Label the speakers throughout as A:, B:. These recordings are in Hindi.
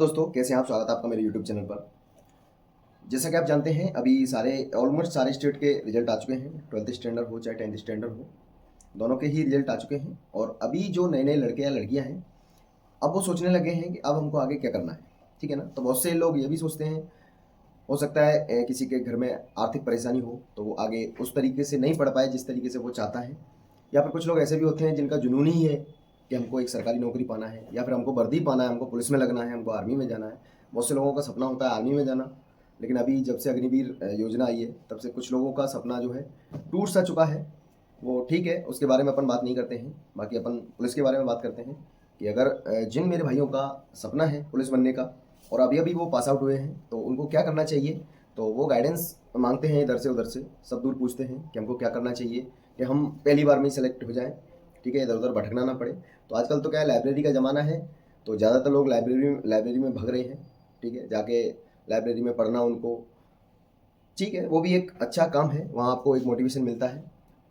A: दोस्तों, कैसे हैं आप? स्वागत है आपका मेरे यूट्यूब चैनल पर। जैसा कि आप जानते हैं, अभी ऑलमोस्ट सारे स्टेट के रिजल्ट आ चुके हैं। 12th स्टैंडर्ड हो चाहे 10th स्टैंडर्ड हो, दोनों के ही रिजल्ट आ चुके हैं। और अभी जो नए नए लड़के या लड़कियां हैं, अब वो सोचने लगे हैं कि अब हमको आगे क्या करना है। ठीक है ना। तो बहुत से लोग ये भी सोचते हैं, हो सकता है किसी के घर में आर्थिक परेशानी हो तो वो आगे उस तरीके से नहीं पढ़ पाए जिस तरीके से वो चाहता है। या फिर कुछ लोग ऐसे भी होते हैं जिनका जुनून ही है कि हमको एक सरकारी नौकरी पाना है, या फिर हमको वर्दी पाना है, हमको पुलिस में लगना है, हमको आर्मी में जाना है। बहुत से लोगों का सपना होता है आर्मी में जाना। लेकिन अभी जब से अग्निवीर योजना आई है, तब से कुछ लोगों का सपना जो है टूट सा चुका है। वो ठीक है, उसके बारे में अपन बात नहीं करते हैं। बाकी अपन पुलिस के बारे में बात करते हैं कि अगर जिन मेरे भाइयों का सपना है पुलिस बनने का, और अभी अभी वो पास आउट हुए हैं, तो उनको क्या करना चाहिए। तो वो गाइडेंस मांगते हैं इधर से उधर से, सब दूर पूछते हैं कि हमको क्या करना चाहिए कि हम पहली बार में ही सेलेक्ट हो जाएं। ठीक है, इधर उधर भटकना ना पड़े। तो आजकल तो क्या है, लाइब्रेरी का ज़माना है, तो ज़्यादातर लोग लाइब्रेरी में भग रहे हैं। ठीक है, जाके लाइब्रेरी में पढ़ना उनको ठीक है, वो भी एक अच्छा काम है। वहाँ आपको एक मोटिवेशन मिलता है।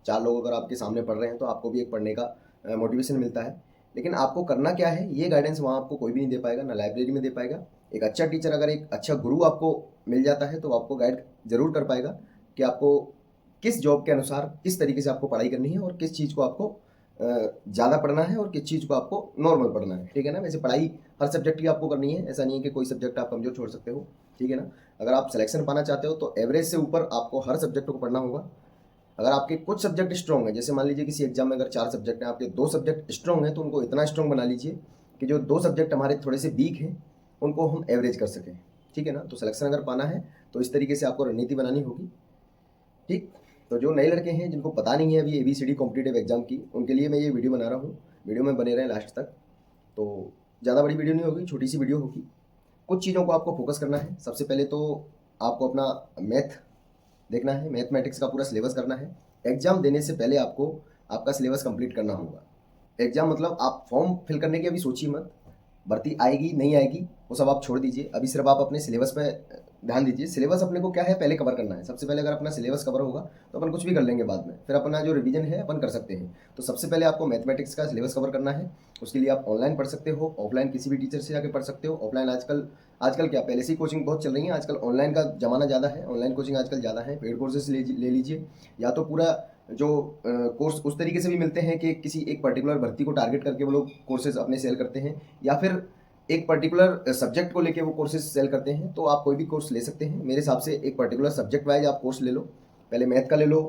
A: 4 लोग अगर आपके सामने पढ़ रहे हैं तो आपको भी एक पढ़ने का मोटिवेशन मिलता है। लेकिन आपको करना क्या है, ये गाइडेंस वहाँ आपको कोई भी नहीं दे पाएगा, ना लाइब्रेरी में दे पाएगा। एक अच्छा टीचर, अगर एक अच्छा गुरु आपको मिल जाता है तो आपको गाइड ज़रूर कर पाएगा कि आपको किस जॉब के अनुसार किस तरीके से आपको पढ़ाई करनी है, और किस चीज़ को आपको ज़्यादा पढ़ना है और किस चीज़ को आपको नॉर्मल पढ़ना है। ठीक है ना। वैसे पढ़ाई हर सब्जेक्ट की आपको करनी है, ऐसा नहीं है कि कोई सब्जेक्ट आप कमज़ोर छोड़ सकते हो। ठीक है ना। अगर आप सिलेक्शन पाना चाहते हो तो एवरेज से ऊपर आपको हर सब्जेक्ट को पढ़ना होगा। अगर आपके कुछ सब्जेक्ट स्ट्रॉन्ग है, जैसे मान लीजिए किसी एग्जाम में अगर 4 सब्जेक्ट हैं, आपके 2 सब्जेक्ट स्ट्रॉन्ग हैं, तो उनको इतना स्ट्रॉन्ग बना लीजिए कि जो 2 सब्जेक्ट हमारे थोड़े से वीक हैं उनको हम एवरेज कर सकें। ठीक है ना। तो सिलेक्शन अगर पाना है तो इस तरीके से आपको रणनीति बनानी होगी। ठीक। तो जो नए लड़के हैं जिनको पता नहीं है अभी ABCD कॉम्पिटिटिव एग्जाम की, उनके लिए मैं ये वीडियो बना रहा हूँ। वीडियो में बने रहें लास्ट तक। तो ज़्यादा बड़ी वीडियो नहीं होगी, छोटी सी वीडियो होगी। कुछ चीज़ों को आपको फोकस करना है। सबसे पहले तो आपको अपना मैथ देखना है, मैथमेटिक्स का पूरा सिलेबस करना है। एग्जाम देने से पहले आपको आपका सिलेबस कंप्लीट करना होगा। एग्जाम मतलब आप फॉर्म फिल करने की अभी सोचिए मत, भर्ती आएगी नहीं आएगी वो सब आप छोड़ दीजिए। अभी सिर्फ आप अपने सिलेबस पे ध्यान दीजिए। सिलेबस अपने को क्या है, पहले कवर करना है। सबसे पहले अगर अपना सिलेबस कवर होगा तो अपन कुछ भी कर लेंगे बाद में, फिर अपना जो रिवीजन है अपन कर सकते हैं। तो सबसे पहले आपको मैथमेटिक्स का सिलेबस कवर करना है। उसके लिए आप ऑनलाइन पढ़ सकते हो, ऑफलाइन किसी भी टीचर से जाकर पढ़ सकते हो। ऑफलाइन आजकल आजकल क्या, पहले से ही कोचिंग बहुत चल रही है, आजकल ऑनलाइन का ज़माना ज़्यादा है। ऑनलाइन कोचिंग आजकल ज़्यादा है। पेड कोर्सेज ले लीजिए, या तो पूरा जो कोर्स उस तरीके से भी मिलते हैं कि किसी एक पर्टिकुलर भर्ती को टारगेट करके वो लोग कोर्सेज अपने सेल करते हैं, या फिर एक पर्टिकुलर सब्जेक्ट को लेके वो कोर्सेज सेल करते हैं। तो आप कोई भी कोर्स ले सकते हैं। मेरे हिसाब से एक पर्टिकुलर सब्जेक्ट वाइज आप कोर्स ले लो। पहले मैथ का ले लो,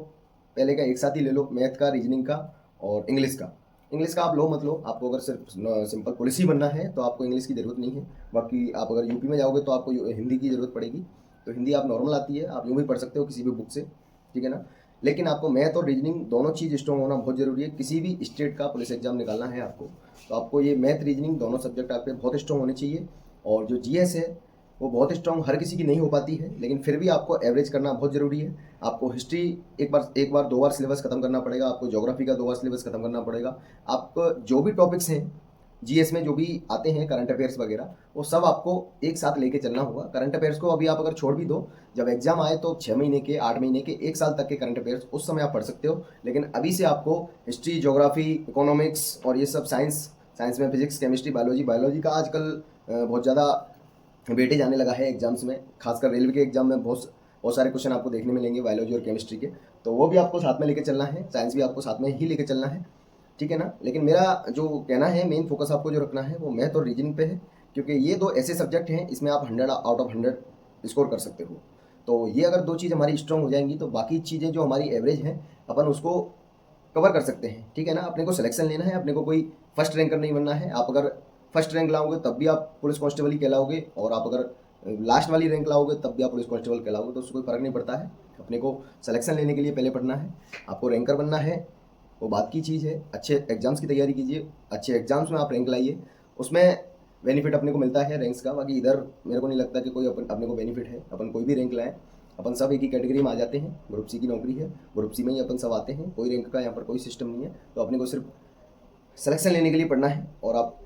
A: पहले का एक साथ ही ले लो, मैथ का, रीजनिंग का और इंग्लिश का। इंग्लिश का आप लो मत लो, आपको अगर सिर्फ सिंपल पुलिस ही बनना है तो आपको इंग्लिश की ज़रूरत नहीं है। बाकी आप अगर यूपी में जाओगे तो आपको हिंदी की ज़रूरत पड़ेगी। तो हिंदी आप नॉर्मल आती है, आप यूँ भी पढ़ सकते हो किसी भी बुक से। ठीक है ना। लेकिन आपको मैथ और रीजनिंग दोनों चीज़ स्ट्रॉन्ग होना बहुत ज़रूरी है। किसी भी स्टेट का पुलिस एग्जाम निकालना है आपको, तो आपको ये मैथ रीजनिंग दोनों सब्जेक्ट आपके बहुत स्ट्रॉन्ग होने चाहिए। और जो GS है वो बहुत स्ट्रॉन्ग हर किसी की नहीं हो पाती है, लेकिन फिर भी आपको एवरेज करना बहुत ज़रूरी है। आपको हिस्ट्री एक बार 2 बार सिलेबस खत्म करना पड़ेगा। आपको ज्योग्राफी का 2 बार सिलेबस खत्म करना पड़ेगा। आप जो भी टॉपिक्स हैं GS में जो भी आते हैं, करंट अफेयर्स वगैरह, वो सब आपको एक साथ लेके चलना होगा। करंट अफेयर्स को अभी आप अगर छोड़ भी दो, जब एग्जाम आए तो 6 महीने के, 8 महीने के, 1 साल तक के करंट अफेयर्स उस समय आप पढ़ सकते हो। लेकिन अभी से आपको हिस्ट्री, ज्योग्राफी, इकोनॉमिक्स और ये सब साइंस में फिजिक्स, केमिस्ट्री, बायोलॉजी का आजकल बहुत ज़्यादा वेटेज आने लगा है एग्जाम्स में। खासकर रेलवे के एग्जाम में बहुत सारे क्वेश्चन आपको देखने मिलेंगे बायोलॉजी और केमिस्ट्री के। तो वो भी आपको साथ में लेके चलना है, साइंस भी आपको साथ में ही लेके चलना है। ठीक है ना। लेकिन मेरा जो कहना है, मेन फोकस आपको जो रखना है वो मैथ और रीजनिंग पे है, क्योंकि ये 2 ऐसे सब्जेक्ट हैं इसमें आप 100 आउट ऑफ 100 स्कोर कर सकते हो। तो ये अगर 2 चीज़ हमारी स्ट्रांग हो जाएंगी तो बाकी चीज़ें जो हमारी एवरेज हैं अपन उसको कवर कर सकते हैं। ठीक है ना। अपने को सिलेक्शन लेना है, अपने को कोई फर्स्ट रैंकर नहीं बनना है। आप अगर फर्स्ट रैंक लाओगे तब भी आप पुलिस कांस्टेबल ही कहलाओगे, और आप अगर लास्ट वाली रैंक लाओगे तब भी आप पुलिस कांस्टेबल कहलाओगे। तो उससे कोई फ़र्क नहीं पड़ता है। अपने को सिलेक्शन लेने के लिए पहले पढ़ना है। आपको रैंकर बनना है वो बात की चीज़ है। अच्छे एग्जाम्स की तैयारी कीजिए, अच्छे एग्जाम्स में आप रैंक लाइए, उसमें बेनिफिट अपने को मिलता है रैंक्स का। बाकी इधर मेरे को नहीं लगता कि कोई अपने को बेनिफिट है। अपन कोई भी रैंक लाएँ, अपन सब एक ही कैटेगरी में आ जाते हैं। ग्रुप C की नौकरी है, ग्रुप C में ही अपन सब आते हैं। कोई रैंक का यहाँ पर कोई सिस्टम नहीं है। तो अपने को सिर्फ सिलेक्शन लेने के लिए पढ़ना है। और आप,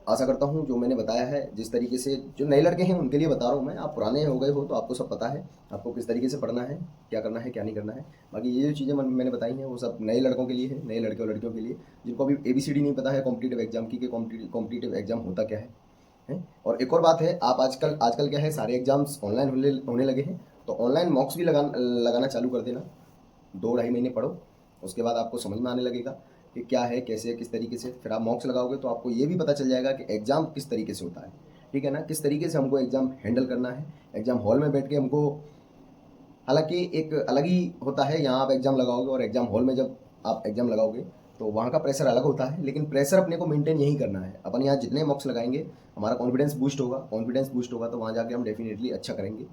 A: आशा करता हूँ जो मैंने बताया है, जिस तरीके से जो नए लड़के हैं उनके लिए बता रहा हूँ मैं। आप पुराने हो गए हो तो आपको सब पता है, आपको किस तरीके से पढ़ना है, क्या करना है, क्या नहीं करना है। बाकी ये जो चीज़ें मैंने बताई हैं वो सब नए लड़कों के लिए है, नए लड़के और लड़कियों के लिए जिनको अभी ABCD नहीं पता है कॉम्पिटिटिव एग्जाम की, कि कॉम्पिटिटिव एग्जाम होता क्या है। हैं। और एक और बात है, आप आजकल आजकल क्या है, सारे एग्ज़ाम्स ऑनलाइन होने लगे हैं, तो ऑनलाइन मॉक्स भी लगाना चालू कर देना। 2 ढाई महीने पढ़ो, उसके बाद आपको समझ में आने लगेगा कि क्या है, कैसे है, किस तरीके से। फिर आप मॉक्स लगाओगे तो आपको ये भी पता चल जाएगा कि एग्ज़ाम किस तरीके से होता है, ठीक है ना, किस तरीके से हमको एग्ज़ाम हैंडल करना है। एग्ज़ाम हॉल में बैठ के हमको, हालाँकि एक अलग ही होता है, यहाँ आप एग्ज़ाम लगाओगे और एग्ज़ाम हॉल में जब आप एग्ज़ाम लगाओगे तो वहाँ का प्रेशर अलग होता है, लेकिन प्रेशर अपने को मेंटेन यही करना है। अपन यहाँ जितने मॉक्स लगाएंगे हमारा कॉन्फिडेंस बूस्ट होगा तो वहाँ जाके हम डेफिनेटली अच्छा करेंगे,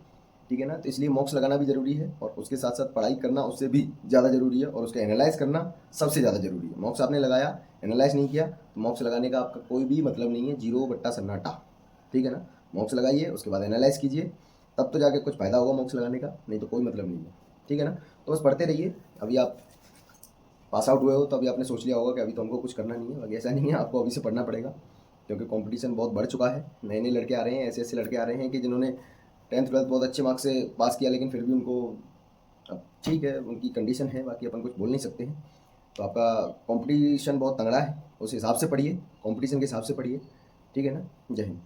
A: ठीक है ना। तो इसलिए मॉक्स लगाना भी ज़रूरी है और उसके साथ साथ पढ़ाई करना उससे भी ज़्यादा ज़रूरी है, और उसका एनालाइज़ करना सबसे ज़्यादा ज़रूरी है। मॉक्स आपने लगाया, एनालाइज़ नहीं किया तो मॉक्स लगाने का आपका कोई भी मतलब नहीं है, जीरो बट्टा सन्नाटा, ठीक है ना। मॉक्स लगाइए, उसके बाद एनालाइज़ कीजिए, तब तो जाके कुछ फ़ायदा होगा मॉक्स लगाने का, नहीं तो कोई मतलब नहीं है, ठीक है ना। तो बस पढ़ते रहिए। अभी आप पास आउट हुए हो तो अभी आपने सोच लिया होगा कि अभी तो हमको कुछ करना नहीं है, बाकी ऐसा नहीं है, आपको अभी से पढ़ना पड़ेगा, क्योंकि कंपटीशन बहुत बढ़ चुका है। नए नए लड़के आ रहे हैं, ऐसे ऐसे लड़के आ रहे हैं कि जिन्होंने 10th 12th बहुत अच्छे मार्क्स से पास किया, लेकिन फिर भी उनको, अब ठीक है उनकी कंडीशन है, बाकी अपन कुछ बोल नहीं सकते हैं। तो आपका कंपटीशन बहुत तगड़ा है, उस हिसाब से पढ़िए, कंपटीशन के हिसाब से पढ़िए, ठीक है ना। जय हिंद।